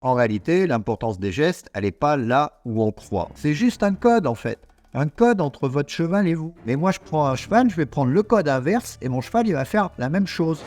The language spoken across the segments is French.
En réalité, l'importance des gestes, elle n'est pas là où on croit. C'est juste un code en fait. Un code entre votre cheval et vous. Mais moi, je prends un cheval, je vais prendre le code inverse et mon cheval, il va faire la même chose.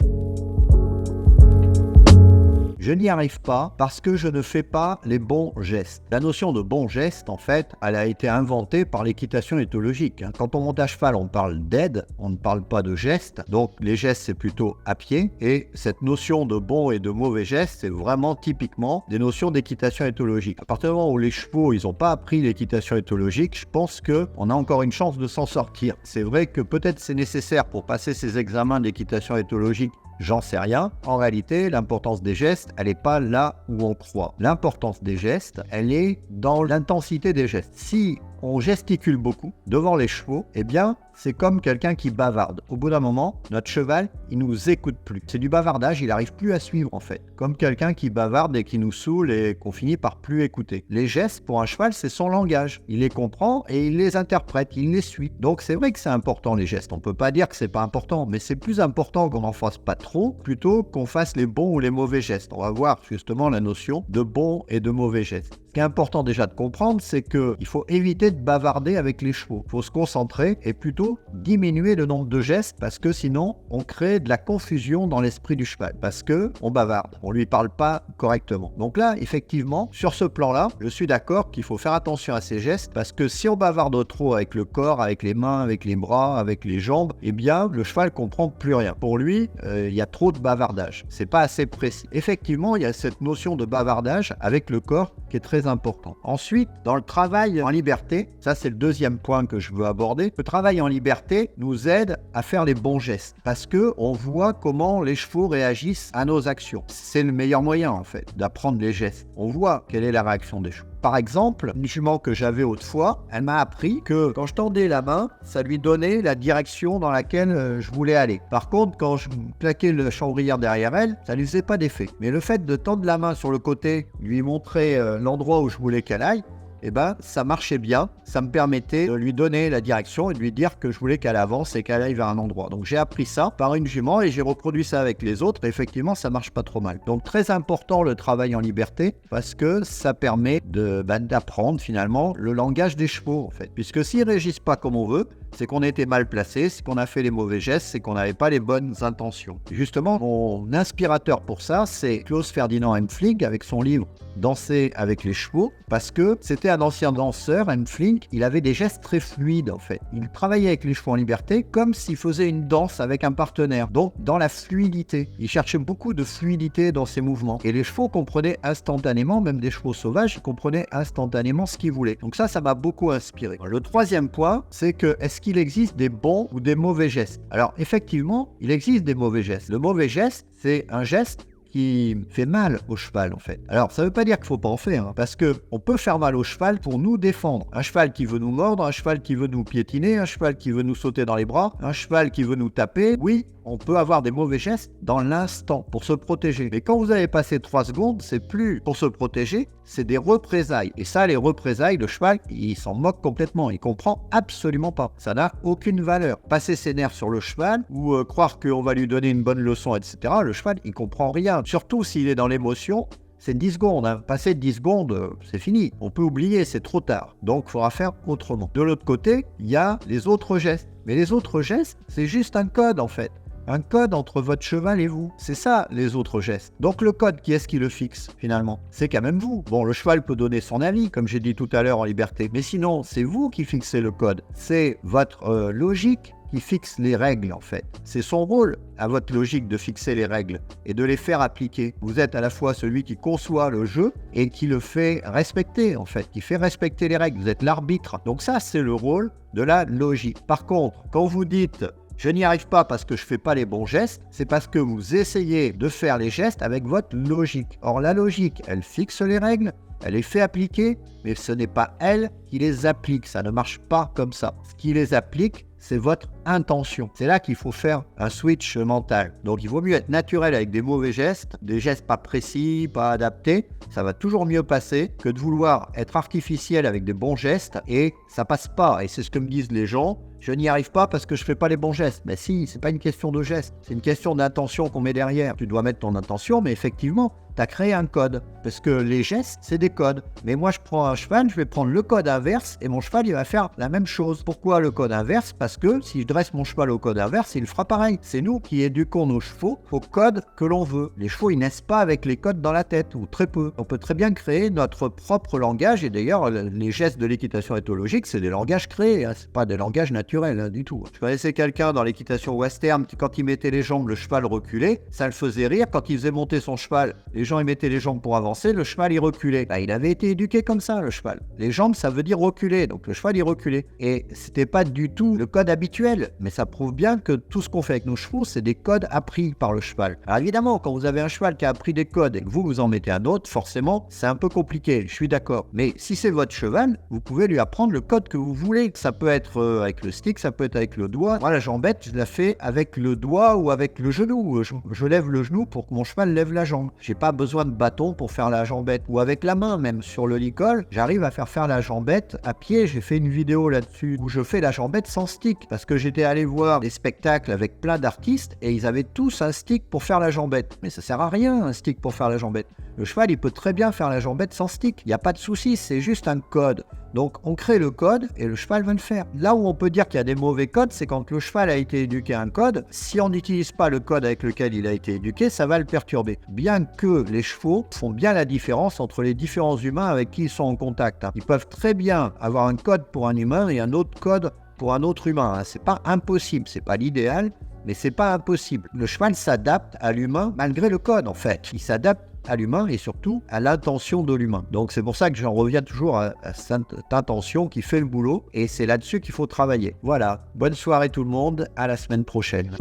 Je n'y arrive pas parce que je ne fais pas les bons gestes. La notion de bon geste, en fait, elle a été inventée par l'équitation éthologique. Quand on monte à cheval, on parle d'aide, on ne parle pas de gestes. Donc les gestes, c'est plutôt à pied. Et cette notion de bon et de mauvais gestes, c'est vraiment typiquement des notions d'équitation éthologique. À partir du moment où les chevaux, ils n'ont pas appris l'équitation éthologique, je pense qu'on a encore une chance de s'en sortir. C'est vrai que peut-être c'est nécessaire pour passer ces examens d'équitation éthologique. J'en sais rien. En réalité, l'importance des gestes, elle n'est pas là où on croit. L'importance des gestes, elle est dans l'intensité des gestes. Si on gesticule beaucoup devant les chevaux, eh bien, c'est comme quelqu'un qui bavarde. Au bout d'un moment, notre cheval, il nous écoute plus. C'est du bavardage, il n'arrive plus à suivre en fait. Comme quelqu'un qui bavarde et qui nous saoule et qu'on finit par plus écouter. Les gestes, pour un cheval, c'est son langage. Il les comprend et il les interprète, il les suit. Donc c'est vrai que c'est important les gestes. On peut pas dire que c'est pas important, mais c'est plus important qu'on n'en fasse pas trop, plutôt qu'on fasse les bons ou les mauvais gestes. On va voir justement la notion de bons et de mauvais gestes. Ce qui est important déjà de comprendre, c'est qu'il faut éviter de bavarder avec les chevaux. Il faut se concentrer et plutôt diminuer le nombre de gestes parce que sinon, on crée de la confusion dans l'esprit du cheval. Parce qu'on bavarde, on ne lui parle pas correctement. Donc là, effectivement, sur ce plan-là, je suis d'accord qu'il faut faire attention à ces gestes parce que si on bavarde trop avec le corps, avec les mains, avec les bras, avec les jambes, eh bien, le cheval ne comprend plus rien. Pour lui, il y a trop de bavardage. C'est pas assez précis. Effectivement, il y a cette notion de bavardage avec le corps qui est très important. Ensuite, dans le travail en liberté, ça c'est le deuxième point que je veux aborder, le travail en liberté nous aide à faire les bons gestes parce que on voit comment les chevaux réagissent à nos actions. C'est le meilleur moyen en fait d'apprendre les gestes. On voit quelle est la réaction des chevaux. Par exemple, une jument que j'avais autrefois, elle m'a appris que quand je tendais la main, ça lui donnait la direction dans laquelle je voulais aller. Par contre, quand je plaquais le chambrière derrière elle, ça ne lui faisait pas d'effet. Mais le fait de tendre la main sur le côté, lui montrer l'endroit où je voulais qu'elle aille, eh ben, ça marchait bien, ça me permettait de lui donner la direction et de lui dire que je voulais qu'elle avance et qu'elle aille vers un endroit. Donc j'ai appris ça par une jument et j'ai reproduit ça avec les autres et effectivement ça marche pas trop mal. Donc très important le travail en liberté parce que ça permet d'apprendre finalement le langage des chevaux en fait. Puisque s'ils réagissent pas comme on veut, c'est qu'on était mal placé, c'est qu'on a fait les mauvais gestes, c'est qu'on n'avait pas les bonnes intentions. Et justement, mon inspirateur pour ça, c'est Klaus Ferdinand Hempfling avec son livre Danser avec les chevaux, parce que c'était un ancien danseur, Hempfling, il avait des gestes très fluides en fait. Il travaillait avec les chevaux en liberté comme s'il faisait une danse avec un partenaire, donc dans la fluidité. Il cherchait beaucoup de fluidité dans ses mouvements. Et les chevaux comprenaient instantanément, même des chevaux sauvages, ils comprenaient instantanément ce qu'ils voulaient. Donc ça m'a beaucoup inspiré. Le troisième point, c'est que est-ce qu'il existe des bons ou des mauvais gestes? Alors effectivement, il existe des mauvais gestes. Le mauvais geste, c'est un geste qui fait mal au cheval en fait. Alors ça veut pas dire qu'il faut pas en faire, parce que on peut faire mal au cheval pour nous défendre. Un cheval qui veut nous mordre, un cheval qui veut nous piétiner, un cheval qui veut nous sauter dans les bras, un cheval qui veut nous taper, oui, on peut avoir des mauvais gestes dans l'instant pour se protéger. Mais quand vous avez passé 3 secondes, c'est plus pour se protéger, c'est des représailles. Et ça, les représailles, le cheval, il s'en moque complètement. Il comprend absolument pas. Ça n'a aucune valeur. Passer ses nerfs sur le cheval ou croire qu'on va lui donner une bonne leçon, etc. Le cheval, il comprend rien. Surtout s'il est dans l'émotion. C'est 10 secondes, hein. Passer 10 secondes, c'est fini. On peut oublier, c'est trop tard. Donc, il faudra faire autrement. De l'autre côté, il y a les autres gestes. Mais les autres gestes, c'est juste un code en fait. Un code entre votre cheval et vous. C'est ça, les autres gestes. Donc le code, qui est-ce qui le fixe, finalement? C'est quand même vous. Bon, le cheval peut donner son avis, comme j'ai dit tout à l'heure en liberté. Mais sinon, c'est vous qui fixez le code. C'est votre logique qui fixe les règles, en fait. C'est son rôle, à votre logique, de fixer les règles et de les faire appliquer. Vous êtes à la fois celui qui conçoit le jeu et qui le fait respecter, en fait, qui fait respecter les règles. Vous êtes l'arbitre. Donc ça, c'est le rôle de la logique. Par contre, quand vous dites « je n'y arrive pas parce que je ne fais pas les bons gestes », c'est parce que vous essayez de faire les gestes avec votre logique. Or, la logique, elle fixe les règles, elle les fait appliquer, mais ce n'est pas elle qui les applique. Ça ne marche pas comme ça. Ce qui les applique, c'est votre intention. C'est là qu'il faut faire un switch mental. Donc il vaut mieux être naturel avec des mauvais gestes, des gestes pas précis, pas adaptés. Ça va toujours mieux passer que de vouloir être artificiel avec des bons gestes et ça passe pas. Et c'est ce que me disent les gens. Je n'y arrive pas parce que je fais pas les bons gestes. Mais si, c'est pas une question de gestes, c'est une question d'intention qu'on met derrière. Tu dois mettre ton intention, mais effectivement, tu as créé un code. Parce que les gestes, c'est des codes. Mais moi, je prends un cheval, je vais prendre le code inverse et mon cheval, il va faire la même chose. Pourquoi le code inverse? Parce que si je dresse mon cheval au code inverse, il fera pareil. C'est nous qui éduquons nos chevaux au code que l'on veut. Les chevaux, ils naissent pas avec les codes dans la tête, ou très peu. On peut très bien créer notre propre langage. Et d'ailleurs, les gestes de l'équitation éthologique, c'est des langages créés. C'est pas des langages naturels du tout. Je connaissais quelqu'un dans l'équitation western qui, quand il mettait les jambes, le cheval reculait. Ça le faisait rire. Quand il faisait monter son cheval, les gens ils mettaient les jambes pour avancer, le cheval il reculait. Il avait été éduqué comme ça, le cheval. Les jambes, ça veut dire reculer, donc le cheval il reculait. Et c'était pas du tout le code habituel, mais ça prouve bien que tout ce qu'on fait avec nos chevaux, c'est des codes appris par le cheval. Alors évidemment, quand vous avez un cheval qui a appris des codes et que vous en mettez un autre, forcément, c'est un peu compliqué, je suis d'accord. Mais si c'est votre cheval, vous pouvez lui apprendre le code que vous voulez. Ça peut être avec le stick, ça peut être avec le doigt. Moi, la jambette, je la fais avec le doigt ou avec le genou. Je lève le genou pour que mon cheval lève la jambe. J'ai pas besoin de bâton pour faire la jambette, ou avec la main même sur le licol, j'arrive à faire la jambette à pied. J'ai fait une vidéo là-dessus où je fais la jambette sans stick, parce que j'étais allé voir des spectacles avec plein d'artistes et ils avaient tous un stick pour faire la jambette. Mais ça sert à rien un stick pour faire la jambette. Le cheval il peut très bien faire la jambette sans stick, il n'y a pas de souci, c'est juste un code. Donc on crée le code et le cheval va le faire. Là où on peut dire qu'il y a des mauvais codes, c'est quand le cheval a été éduqué à un code. Si on n'utilise pas le code avec lequel il a été éduqué, ça va le perturber. Bien que les chevaux font bien la différence entre les différents humains avec qui ils sont en contact. Ils peuvent très bien avoir un code pour un humain et un autre code pour un autre humain. C'est pas impossible, c'est pas l'idéal, mais c'est pas impossible. Le cheval s'adapte à l'humain malgré le code en fait. Il s'adapte à l'humain et surtout à l'intention de l'humain. Donc c'est pour ça que j'en reviens toujours à cette intention qui fait le boulot et c'est là-dessus qu'il faut travailler. Voilà, bonne soirée tout le monde, à la semaine prochaine.